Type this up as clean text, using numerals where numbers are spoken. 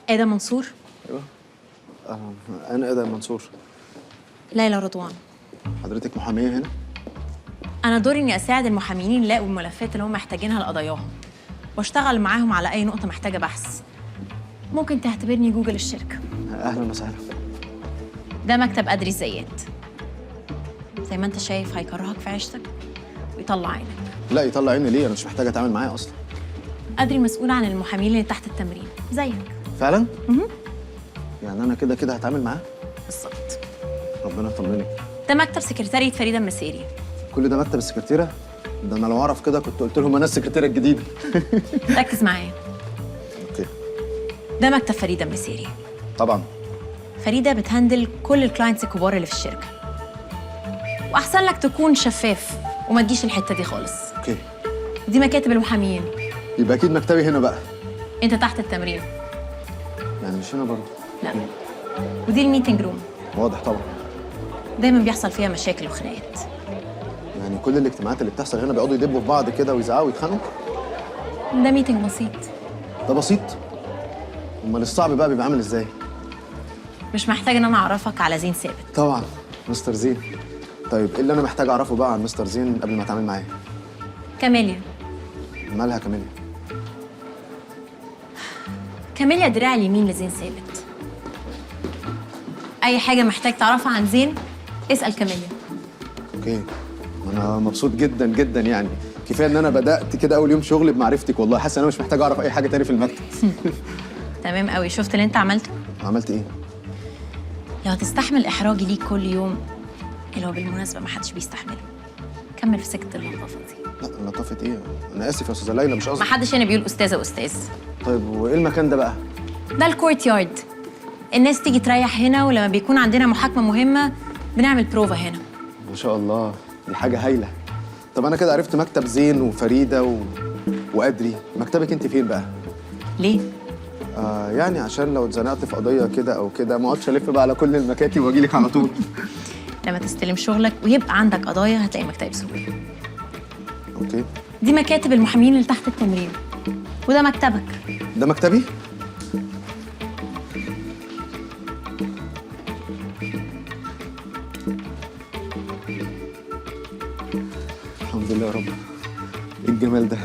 آدم منصور. ايوه. انا ادم منصور. ليلى رضوان. حضرتك محاميه هنا؟ أنا دوري إني أساعد المحاميين يلاقوا الملفات اللي هم محتاجينها لقضاياهم واشتغل معاهم على أي نقطة محتاجة بحث. ممكن تعتبرني جوجل الشركة. اهلا وسهلا. ده مكتب أدري الزيات. زي ما أنت شايف هيكرهك في عيشتك ويطلع عينك. لا يطلع عيني ليه؟ انا مش محتاج اتعامل معاه اصلا. أدري مسؤول عن المحامين اللي تحت التمرين زيك. فعلا؟ يعني انا كده كده هتعامل معاه؟ بالظبط. ربنا يطمنك. ده مكتب سكرتارية فريدة المسيري. كل ده مكتب السكرتيره؟ ده انا لو اعرف كده كنت قلت لهم انا السكرتيره الجديده. ركز معايا. اوكي. ده مكتب فريدة المسيري. طبعا. فريدة بتهندل كل الكلاينتس الكبار اللي في الشركة. وأحسن لك تكون شفاف وما تجيش الحتة دي خالص. اوكي. دي مكاتب المحامين. يبقى اكيد مكتبي هنا بقى. أنت تحت التمرين. يعني مش هنا برضه؟ لا. ودي الميتنج روم. واضح طبعا. دايما بيحصل فيها مشاكل وخناقات. يعني كل الاجتماعات اللي بتحصل هنا بيقعدوا يدبوا في بعض كده ويزعقوا ويتخانقوا؟ ده ميتنج بسيط. ده بسيط؟ امال الصعب بقى بيبقى عامل ازاي؟ مش محتاج ان انا اعرفك على زين ثابت. طبعا مستر زين. طيب ايه اللي انا محتاج اعرفه بقى عن مستر زين قبل ما اتعامل معاه؟ كاميليا. مالها كاميليا؟ كاميليا دراع اليمين لزين ثابت. اي حاجه محتاج تعرفها عن زين اسال كاميليا. اوكي. انا مبسوط جدا جدا يعني. كفايه ان انا بدات كده اول يوم شغل بمعرفتك والله. حاسس ان انا مش محتاج اعرف اي حاجه تاني في المكتب. تمام قوي. شفت اللي انت عملته؟ عملت ايه؟ لو هتستحمل احراجي ليك كل يوم اللي هو بالمناسبه ما حدش بيستحمله كمل في سكه اللطافه دي. لا لطافه ايه؟ انا اسف يا استاذه ليلى مش قصدي. ما حدش هنا بيقول استاذه واستاذ. طيب وايه المكان ده بقى؟ ده الكورت يارد. الناس تيجي تريح هنا ولما بيكون عندنا محاكمه مهمه بنعمل بروفا هنا. ما شاء الله دي حاجه هايله. طب انا كده عرفت مكتب زين وفريده وادري. مكتبك انت فين بقى؟ ليه؟ يعني عشان لو اتزنقت في قضيه كده او كده ما اقعدش الف بقى على كل المكاتب واجي لك على طول. لما تستلم شغلك ويبقى عندك قضايا هتلاقي مكتبي بسهوله. اوكي. دي مكاتب المحامين اللي تحت التمرين وده مكتبك. ده مكتبي؟ الحمد لله يا رب. ايه الجمال ده؟